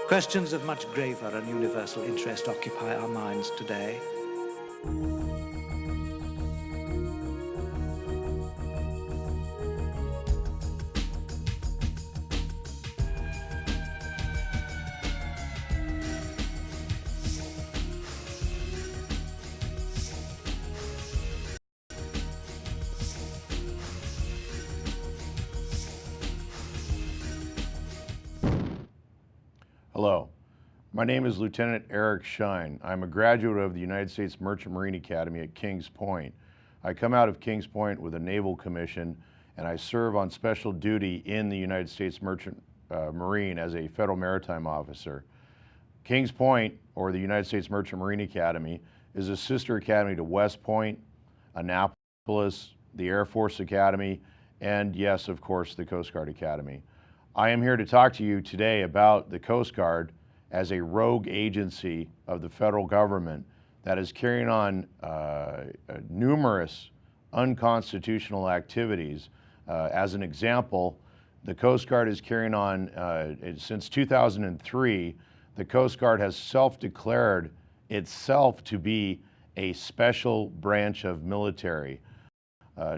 Questions of much graver and universal interest occupy our minds today. Hello, my name is Lieutenant Eric Shine. I'm a graduate of the United States Merchant Marine Academy at Kings Point. I come out of Kings Point with a naval commission, and I serve on special duty in the United States Merchant Marine as a federal maritime officer. Kings Point, or the United States Merchant Marine Academy, is a sister academy to West Point, Annapolis, the Air Force Academy, and yes, of course, the Coast Guard Academy. I am here to talk to you today about the Coast Guard as a rogue agency of the federal government that is carrying on numerous unconstitutional activities. As an example, the Coast Guard is carrying on, since 2003, the Coast Guard has self-declared itself to be a special branch of military.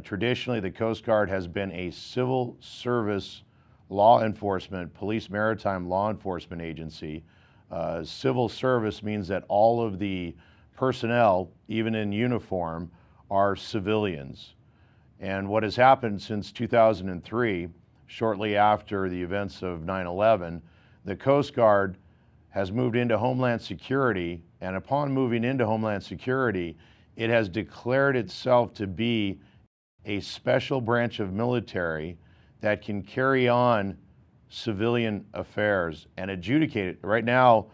Traditionally, the Coast Guard has been a civil service law enforcement, police maritime law enforcement agency. Civil service means that all of the personnel, even in uniform, are civilians. And what has happened since 2003, shortly after the events of 9/11, the Coast Guard has moved into Homeland Security, and upon moving into Homeland Security, it has declared itself to be a special branch of military that can carry on civilian affairs and adjudicate it. Right now,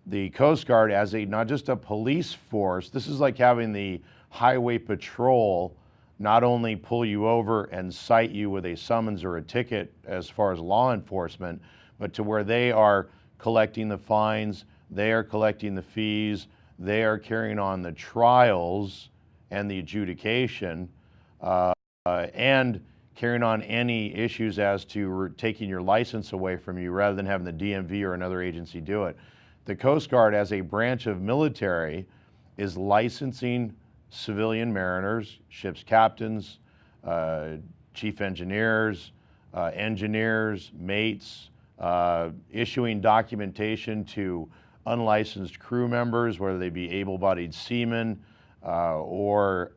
the Coast Guard as not just a police force, this is like having the highway patrol not only pull you over and cite you with a summons or a ticket as far as law enforcement, but to where they are collecting the fines, they are collecting the fees, they are carrying on the trials and the adjudication, and carrying on any issues as to taking your license away from you rather than having the DMV or another agency do it. The Coast Guard as a branch of military is licensing civilian mariners, ship's captains, chief engineers, mates, issuing documentation to unlicensed crew members, whether they be able-bodied seamen or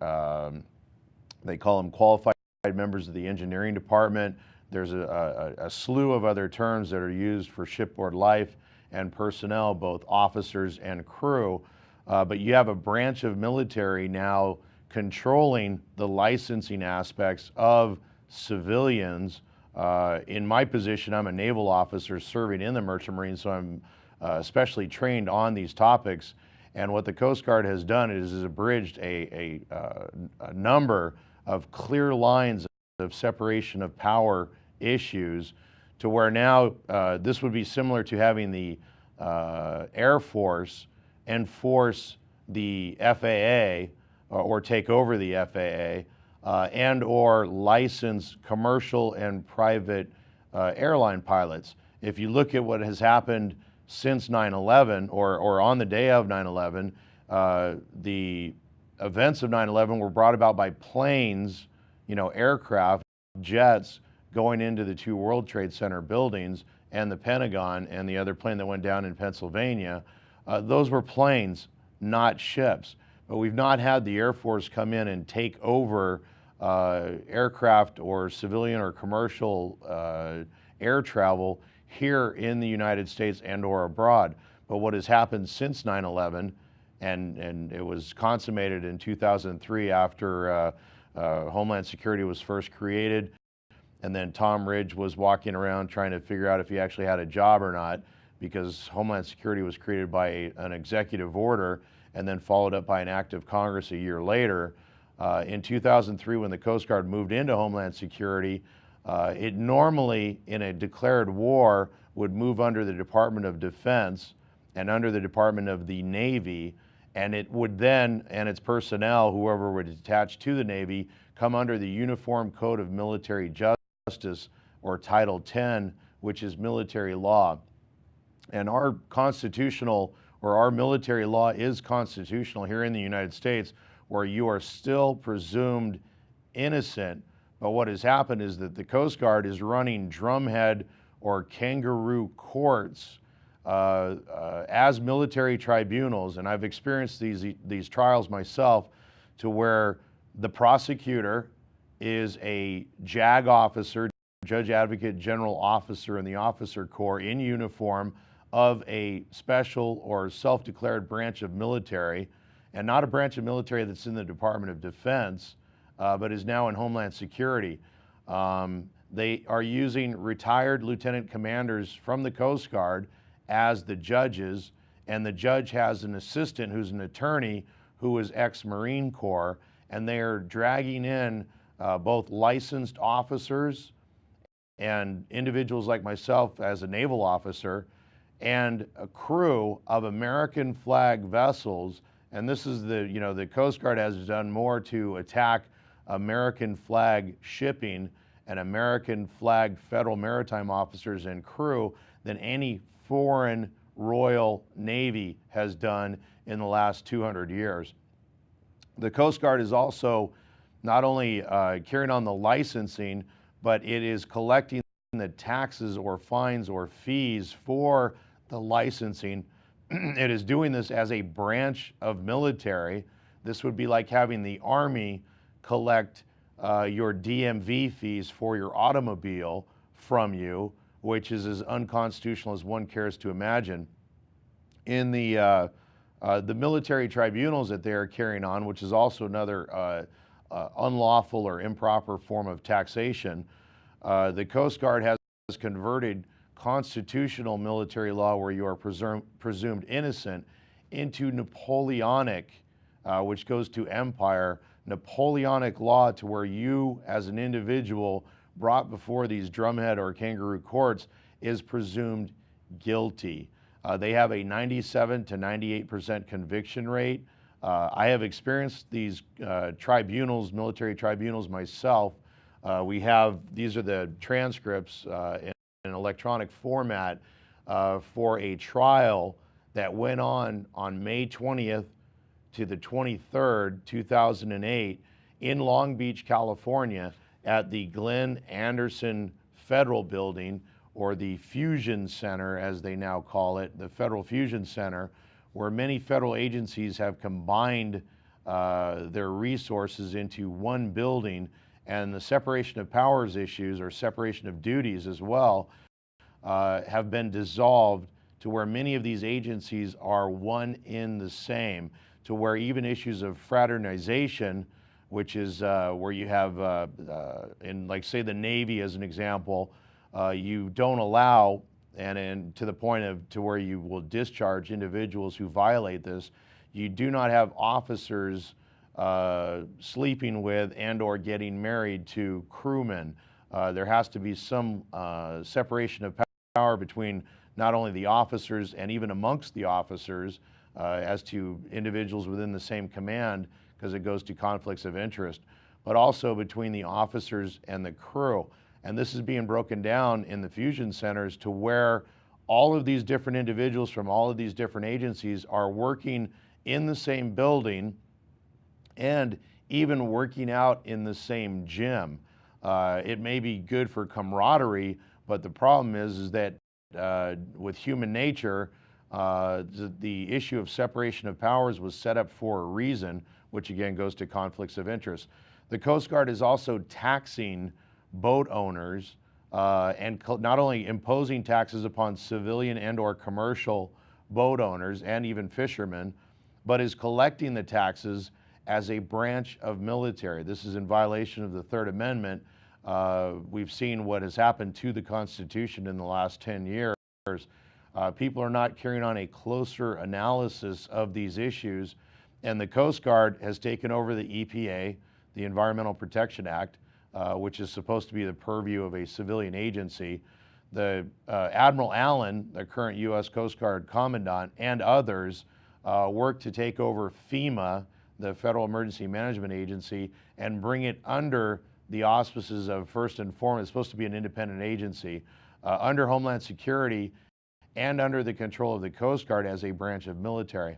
they call them qualified members of the engineering department. There's a slew of other terms that are used for shipboard life and personnel, both officers and crew. But you have a branch of military now controlling the licensing aspects of civilians. In my position, I'm a naval officer serving in the Merchant Marine, so I'm especially trained on these topics. And what the Coast Guard has done is abridged a number of clear lines of separation of power issues to where now this would be similar to having the Air Force enforce the FAA or take over the FAA and or license commercial and private airline pilots. If you look at what has happened since 9/11 or on the day of 9/11, the events of 9/11 were brought about by planes, aircraft, jets going into the two World Trade Center buildings and the Pentagon and the other plane that went down in Pennsylvania. Those were planes, not ships. But we've not had the Air Force come in and take over aircraft or civilian or commercial air travel here in the United States and or abroad. But what has happened since 9/11, and it was consummated in 2003 after Homeland Security was first created, and then Tom Ridge was walking around trying to figure out if he actually had a job or not, because Homeland Security was created by an executive order and then followed up by an act of Congress a year later. In 2003, when the Coast Guard moved into Homeland Security, it normally, in a declared war, would move under the Department of Defense and under the Department of the Navy, and it would then, and its personnel, whoever would attach to the Navy, come under the Uniform Code of Military Justice, or Title 10, which is military law. And our constitutional, or our military law is constitutional here in the United States, where you are still presumed innocent. But what has happened is that the Coast Guard is running drumhead or kangaroo courts as military tribunals, and I've experienced these trials myself, to where the prosecutor is a JAG officer, Judge Advocate General Officer in the Officer Corps, in uniform of a special or self-declared branch of military, and not a branch of military that's in the Department of Defense, but is now in Homeland Security. They are using retired lieutenant commanders from the Coast Guard as the judges, and the judge has an assistant who's an attorney who is ex-Marine Corps, and they are dragging in both licensed officers and individuals like myself as a naval officer, and a crew of American flag vessels. And this is the Coast Guard has done more to attack American flag shipping and American flag Federal Maritime officers and crew than any foreign Royal Navy has done in the last 200 years. The Coast Guard is also not only carrying on the licensing, but it is collecting the taxes or fines or fees for the licensing. It is doing this as a branch of military. This would be like having the Army collect your DMV fees for your automobile from you, which is as unconstitutional as one cares to imagine. In the military tribunals that they are carrying on, which is also another unlawful or improper form of taxation, the Coast Guard has converted constitutional military law, where you are presumed innocent, into Napoleonic, which goes to empire, Napoleonic law, to where you as an individual brought before these drumhead or kangaroo courts is presumed guilty. They have a 97 to 98% conviction rate. I have experienced these tribunals, military tribunals myself. These are the transcripts in electronic format for a trial that went on May 20th to the 23rd, 2008 in Long Beach, California, at the Glenn Anderson Federal Building, or the Fusion Center as they now call it, the Federal Fusion Center, where many federal agencies have combined their resources into one building, and the separation of powers issues, or separation of duties as well, have been dissolved, to where many of these agencies are one in the same, to where even issues of fraternization, which is where you have, in like say the Navy as an example, you don't allow, and to the point of to where you will discharge individuals who violate this, you do not have officers sleeping with and or getting married to crewmen. There has to be some separation of power between not only the officers and even amongst the officers as to individuals within the same command, because it goes to conflicts of interest, but also between the officers and the crew. And this is being broken down in the fusion centers, to where all of these different individuals from all of these different agencies are working in the same building and even working out in the same gym. It may be good for camaraderie, but the problem is that with human nature, the issue of separation of powers was set up for a reason, which again goes to conflicts of interest. The Coast Guard is also taxing boat owners and not only imposing taxes upon civilian and or commercial boat owners and even fishermen, but is collecting the taxes as a branch of military. This is in violation of the Third Amendment. We've seen what has happened to the Constitution in the last 10 years. People are not carrying on a closer analysis of these issues, and the Coast Guard has taken over the EPA, the Environmental Protection Act, which is supposed to be the purview of a civilian agency. The Admiral Allen, the current U.S. Coast Guard Commandant, and others worked to take over FEMA, the Federal Emergency Management Agency, and bring it under the auspices of, first and foremost, it's supposed to be an independent agency, under Homeland Security and under the control of the Coast Guard as a branch of military.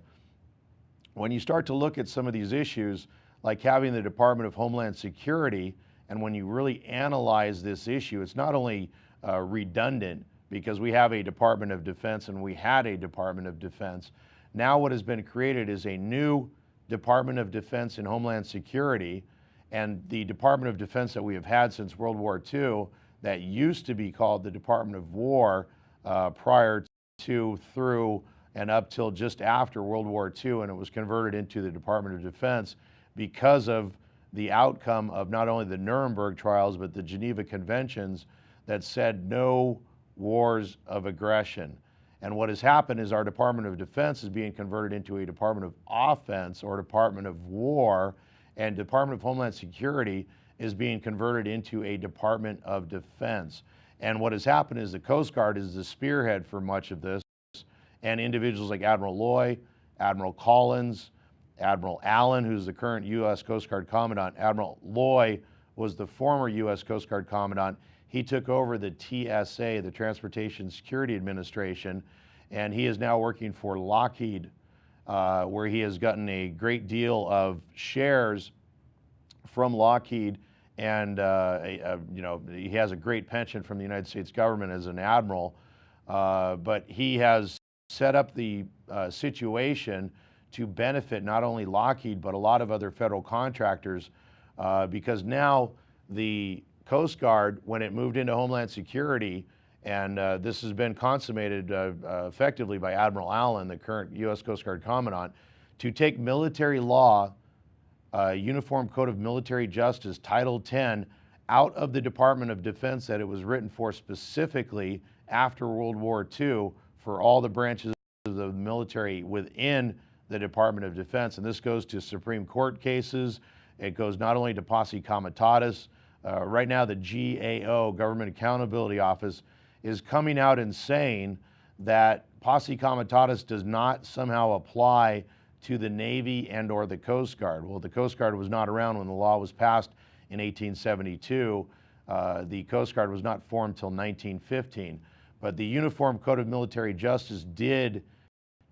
When you start to look at some of these issues, like having the Department of Homeland Security, and when you really analyze this issue, it's not only redundant because we have a Department of Defense and we had a Department of Defense. Now what has been created is a new Department of Defense and Homeland Security, and the Department of Defense that we have had since World War II that used to be called the Department of War prior to, through, and up till just after World War II, and it was converted into the Department of Defense because of the outcome of not only the Nuremberg trials, but the Geneva Conventions that said no wars of aggression. And what has happened is our Department of Defense is being converted into a Department of Offense or Department of War, and Department of Homeland Security is being converted into a Department of Defense. And what has happened is the Coast Guard is the spearhead for much of this, and individuals like Admiral Loy, Admiral Collins, Admiral Allen, who's the current U.S. Coast Guard Commandant. Admiral Loy was the former U.S. Coast Guard Commandant. He took over the TSA, the Transportation Security Administration, and he is now working for Lockheed, where he has gotten a great deal of shares from Lockheed, and he has a great pension from the United States government as an admiral, but he has set up the situation to benefit not only Lockheed, but a lot of other federal contractors, because now the Coast Guard, when it moved into Homeland Security, and this has been consummated effectively by Admiral Allen, the current U.S. Coast Guard Commandant, to take military law, Uniform Code of Military Justice, Title 10, out of the Department of Defense that it was written for specifically after World War II for all the branches of the military within the Department of Defense. And this goes to Supreme Court cases. It goes not only to posse comitatus. Right now, the GAO, Government Accountability Office, is coming out and saying that posse comitatus does not somehow apply to the Navy and or the Coast Guard. Well, the Coast Guard was not around when the law was passed in 1872. The Coast Guard was not formed till 1915. But the Uniform Code of Military Justice did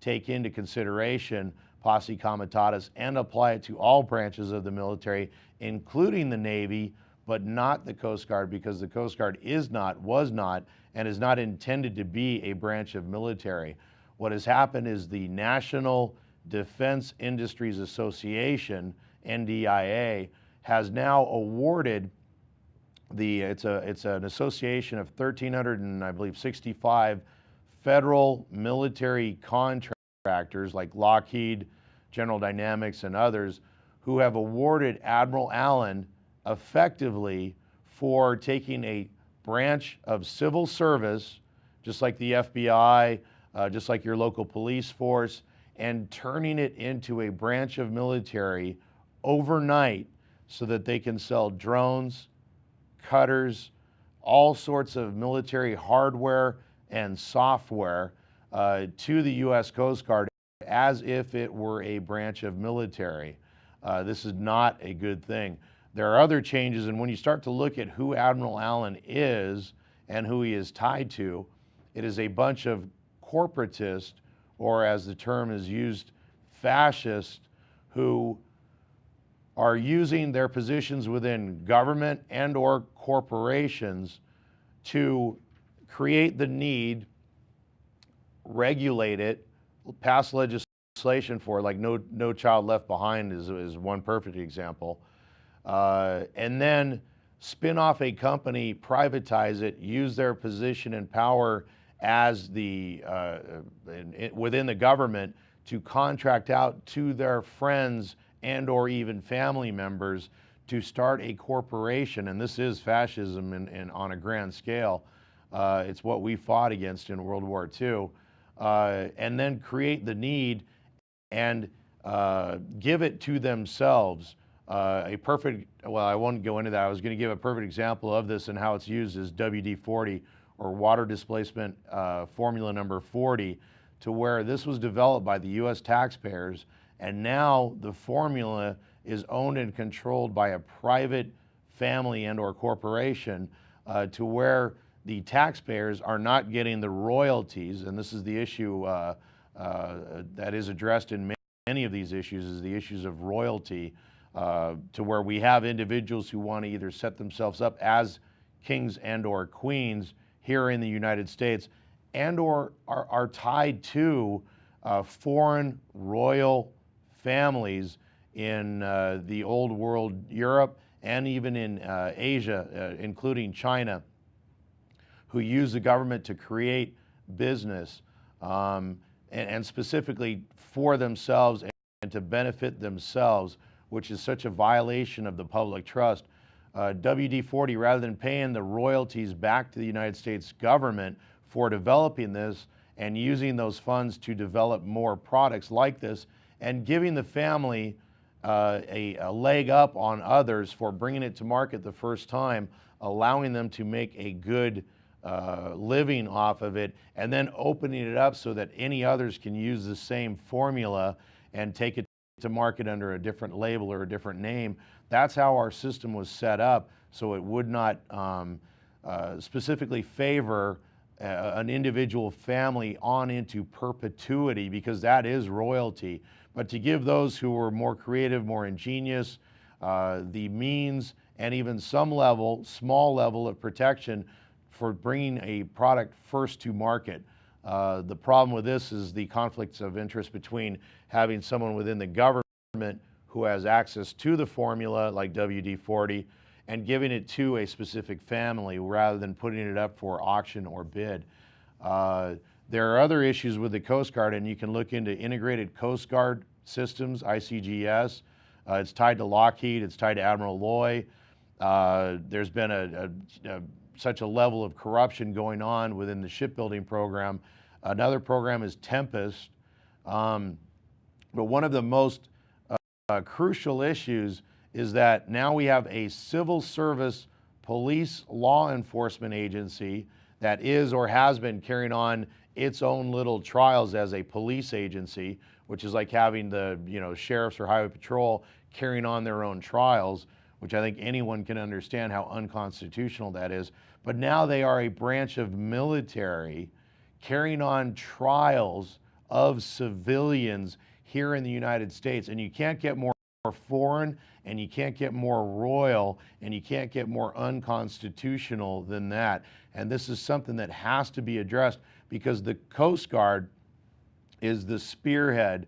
take into consideration posse comitatus and apply it to all branches of the military, including the Navy, but not the Coast Guard, because the Coast Guard is not, was not, and is not intended to be a branch of military. What has happened is the National Defense Industries Association, NDIA, has now awarded it's an association of 1,365 federal military contractors like Lockheed, General Dynamics, and others, who have awarded Admiral Allen effectively for taking a branch of civil service, just like the FBI, just like your local police force, and turning it into a branch of military overnight so that they can sell drones, cutters, all sorts of military hardware and software to the U.S. Coast Guard as if it were a branch of military. This is not a good thing. There are other changes, and when you start to look at who Admiral Allen is and who he is tied to, it is a bunch of corporatists, or as the term is used, fascists, who are using their positions within government and or corporations to create the need, regulate it, pass legislation for it, like No Child Left Behind is one perfect example, and then spin off a company, privatize it, use their position and power as the within the government to contract out to their friends and or even family members to start a corporation. And this is fascism on a grand scale. It's what we fought against in World War II. And then create the need and give it to themselves. Well, I won't go into that. I was going to give a perfect example of this and how it's used as WD-40, or water displacement formula number 40, to where this was developed by the US taxpayers, and now the formula is owned and controlled by a private family and or corporation, to where the taxpayers are not getting the royalties. And this is the issue that is addressed in many of these issues, is the issues of royalty, to where we have individuals who want to either set themselves up as kings and or queens here in the United States, and or are tied to foreign royal families in the old world Europe and even in Asia, including China, who use the government to create business, and specifically for themselves and to benefit themselves, which is such a violation of the public trust. WD-40, rather than paying the royalties back to the United States government for developing this and using those funds to develop more products like this, and giving the family a leg up on others for bringing it to market the first time, allowing them to make a good living off of it, and then opening it up so that any others can use the same formula and take it to market under a different label or a different name. That's how our system was set up, so it would not specifically favor an individual family on into perpetuity, because that is royalty. But to give those who were more creative, more ingenious, the means and even some level, small level of protection for bringing a product first to market. The problem with this is the conflicts of interest between having someone within the government who has access to the formula like WD-40 and giving it to a specific family rather than putting it up for auction or bid. There are other issues with the Coast Guard, and you can look into Integrated Coast Guard Systems, ICGS. It's tied to Lockheed, it's tied to Admiral Loy. There's been such a level of corruption going on within the shipbuilding program. Another program is Tempest. But one of the most crucial issues is that now we have a civil service police law enforcement agency that is or has been carrying on its own little trials as a police agency, which is like having the sheriffs or highway patrol carrying on their own trials, which I think anyone can understand how unconstitutional that is. But now they are a branch of military carrying on trials of civilians here in the United States. And you can't get more foreign, and you can't get more royal, and you can't get more unconstitutional than that. And this is something that has to be addressed, because the Coast Guard is the spearhead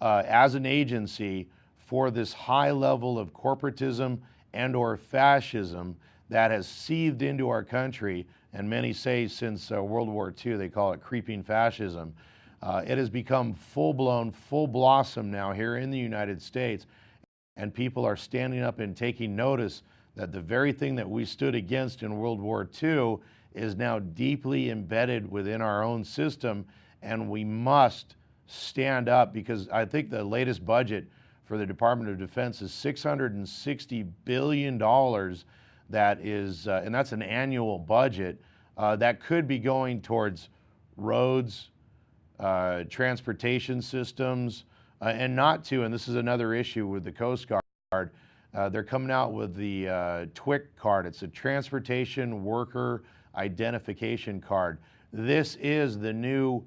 as an agency for this high level of corporatism and or fascism that has seethed into our country. And many say since World War II, they call it creeping fascism. It has become full-blown, full blossom now here in the United States. And people are standing up and taking notice that the very thing that we stood against in World War II is now deeply embedded within our own system, and we must stand up, because I think the latest budget for the Department of Defense is $660 billion. That is, and that's an annual budget that could be going towards roads, transportation systems, and not to, and this is another issue with the Coast Guard, they're coming out with the TWIC card. It's a Transportation Worker Identification Card. This is the new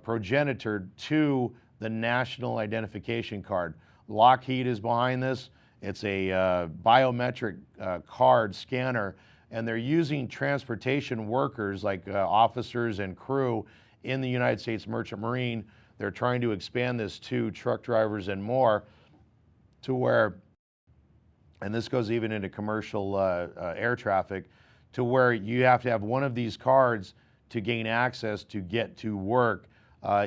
progenitor to the National Identification Card. Lockheed is behind this. It's a biometric card scanner, and they're using transportation workers like officers and crew in the United States Merchant Marine. They're trying to expand this to truck drivers and more, to where, and this goes even into commercial air traffic, to where you have to have one of these cards to gain access to get to work,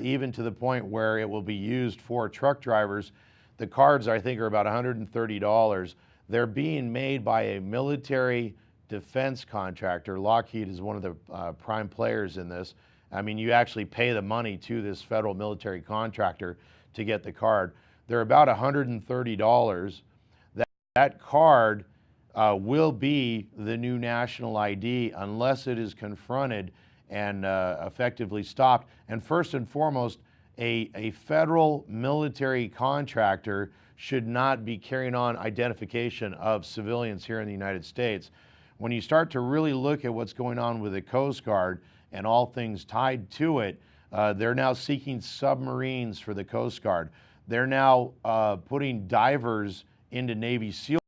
even to the point where it will be used for truck drivers. The cards, I think, are about $130. They're being made by a military defense contractor. Lockheed is one of the prime players in this. I mean, you actually pay the money to this federal military contractor to get the card. They're about $130. That card will be the new national ID unless it is confronted and effectively stopped. And first and foremost, a federal military contractor should not be carrying on identification of civilians here in the United States. When you start to really look at what's going on with the Coast Guard and all things tied to it, they're now seeking submarines for the Coast Guard. They're now putting divers into Navy SEAL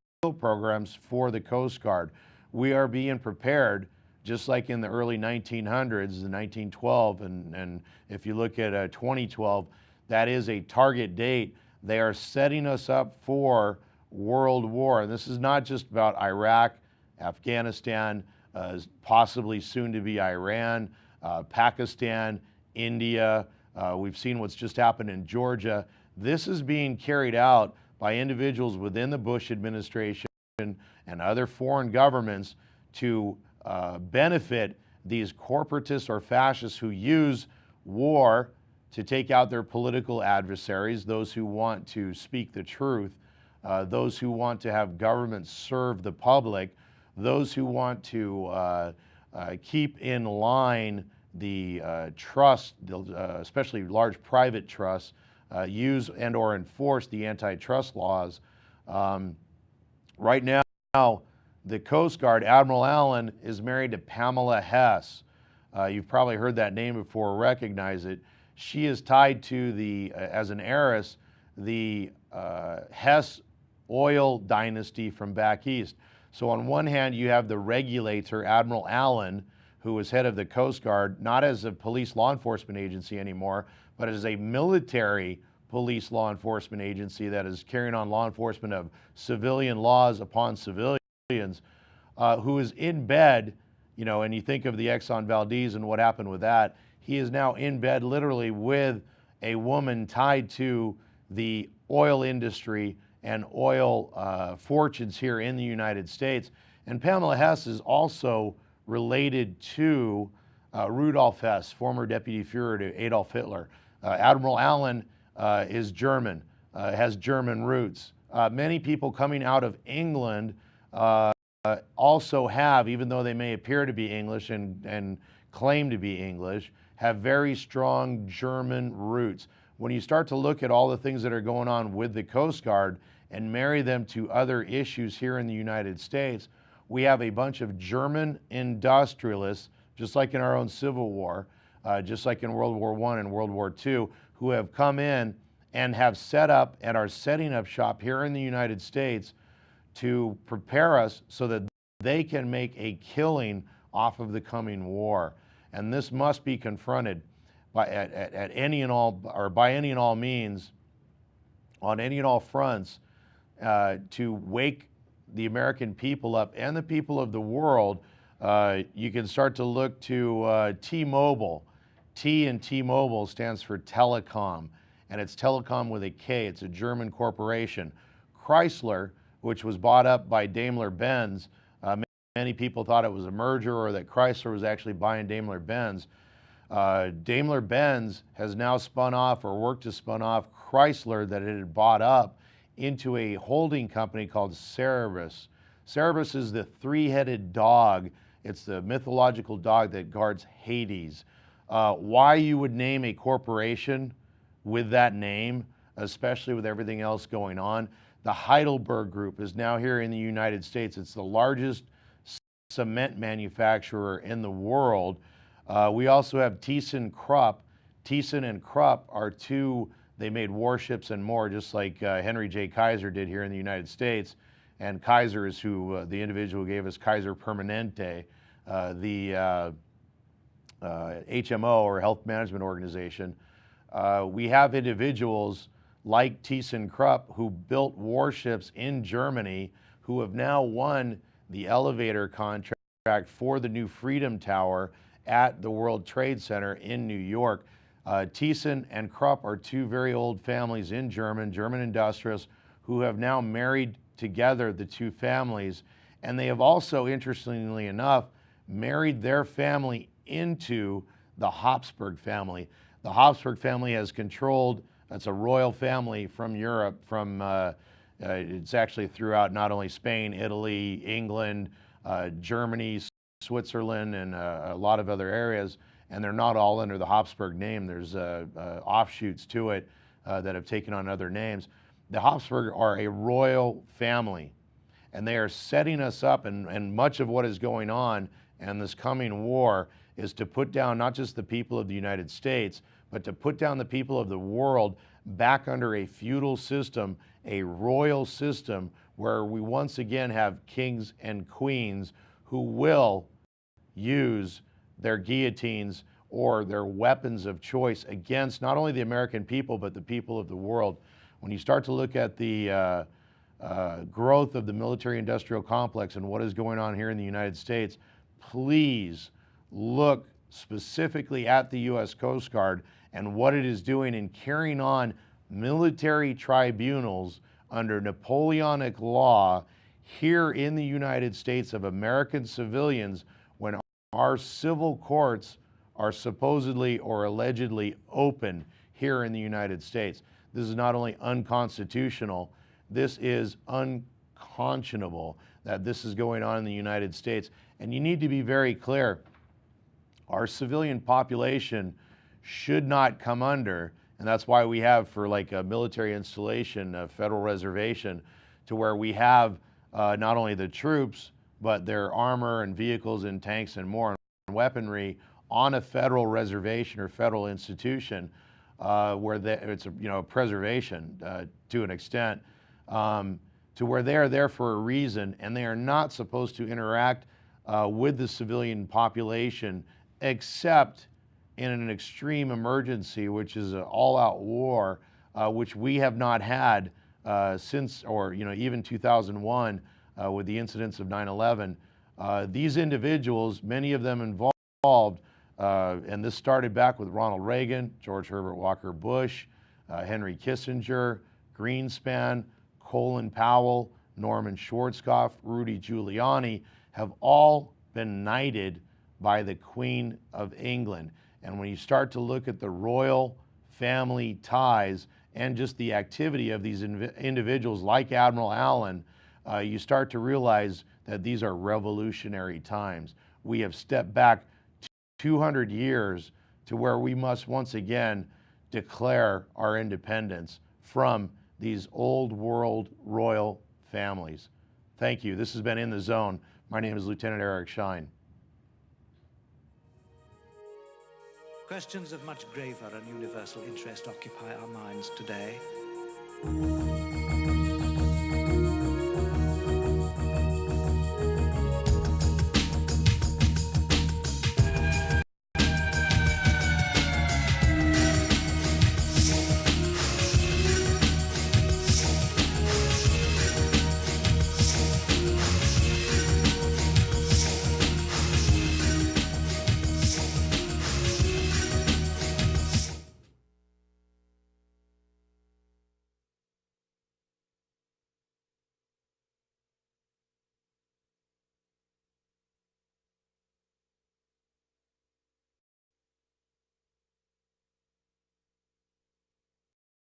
programs for the Coast Guard. We are being prepared, just like in the early 1900s, the 1912, and if you look at 2012, that is a target date. They are setting us up for World War. And this is not just about Iraq, Afghanistan, possibly soon to be Iran, Pakistan, India. We've seen what's just happened in Georgia. This is being carried out by individuals within the Bush administration and other foreign governments to benefit these corporatists or fascists who use war to take out their political adversaries, those who want to speak the truth, those who want to have government serve the public, those who want to keep in line the trust, especially large private trusts, use and or enforce the antitrust laws. Right now, the Coast Guard, Admiral Allen, is married to Pamela Hess. You've probably heard that name before or recognize it. She is tied to the, as an heiress, the Hess oil dynasty from back east. So on one hand, you have the regulator, Admiral Allen, who is head of the Coast Guard, not as a police law enforcement agency anymore, but as a military police law enforcement agency that is carrying on law enforcement of civilian laws upon civilians, who is in bed, you know, and you think of the Exxon Valdez and what happened with that. He is now in bed literally with a woman tied to the oil industry and oil fortunes here in the United States. And Pamela Hess is also related to Rudolf Hess, former deputy Führer to Adolf Hitler. Admiral Allen is German, has German roots. Many people coming out of England also have, even though they may appear to be English and claim to be English, have very strong German roots. When you start to look at all the things that are going on with the Coast Guard and marry them to other issues here in the United States, we have a bunch of German industrialists, just like in our own Civil War, just like in World War I and World War II, who have come in and have set up and are setting up shop here in the United States to prepare us so that they can make a killing off of the coming war. And this must be confronted at any and all, or by any and all means, on any and all fronts, to wake the American people up and the people of the world. You can start to look to T-Mobile. T in T-Mobile stands for telecom, and it's telecom with a K. It's a German corporation. Chrysler, which was bought up by Daimler-Benz, many people thought it was a merger or that Chrysler was actually buying Daimler-Benz. Daimler-Benz has now spun off or worked to spun off Chrysler that it had bought up into a holding company called Cerberus. Cerberus is the three-headed dog. It's the mythological dog that guards Hades. Why you would name a corporation with that name, especially with everything else going on. The Heidelberg Group is now here in the United States. It's the largest cement manufacturer in the world. We also have ThyssenKrupp. Thyssen and Krupp are two, they made warships and more, just like Henry J. Kaiser did here in the United States. And Kaiser is who, the individual who gave us Kaiser Permanente, the HMO, or Health Management Organization. We have individuals like ThyssenKrupp who built warships in Germany, who have now won the elevator contract for the new Freedom Tower at the World Trade Center in New York. Thyssen and Krupp are two very old families in German industrialists who have now married together the two families. And they have also, interestingly enough, married their family into the Habsburg family. The Habsburg family has controlled, it's a royal family from Europe, from it's actually throughout not only Spain, Italy, England, Germany, Switzerland and a lot of other areas, and they're not all under the Habsburg name. There's offshoots to it that have taken on other names. The Habsburg are a royal family, and they are setting us up, and much of what is going on in this coming war is to put down not just the people of the United States, but to put down the people of the world back under a feudal system, a royal system, where we once again have kings and queens who will use their guillotines or their weapons of choice against not only the American people, but the people of the world. When you start to look at the growth of the military-industrial complex and what is going on here in the United States, please look specifically at the U.S. Coast Guard and what it is doing in carrying on military tribunals under Napoleonic law here in the United States of American civilians, when our civil courts are supposedly or allegedly open here in the United States. This is not only unconstitutional, this is unconscionable that this is going on in the United States. And you need to be very clear, our civilian population should not come under, and that's why we have, for like a military installation, a federal reservation, to where we have not only the troops, but their armor and vehicles and tanks and more and weaponry on a federal reservation or federal institution, where it's a preservation to an extent, to where they are there for a reason, and they are not supposed to interact with the civilian population except in an extreme emergency, which is an all-out war, which we have not had since, or even 2001 with the incidents of 9/11. These individuals, many of them involved, and this started back with Ronald Reagan, George Herbert Walker Bush, Henry Kissinger, Greenspan, Colin Powell, Norman Schwarzkopf, Rudy Giuliani, have all been knighted by the Queen of England. And when you start to look at the royal family ties and just the activity of these individuals like Admiral Allen, you start to realize that these are revolutionary times. We have stepped back 200 years to where we must once again declare our independence from these old world royal families. Thank you. This has been In the Zone. My name is Lieutenant Eric Shine. Questions of much graver and universal interest occupy our minds today.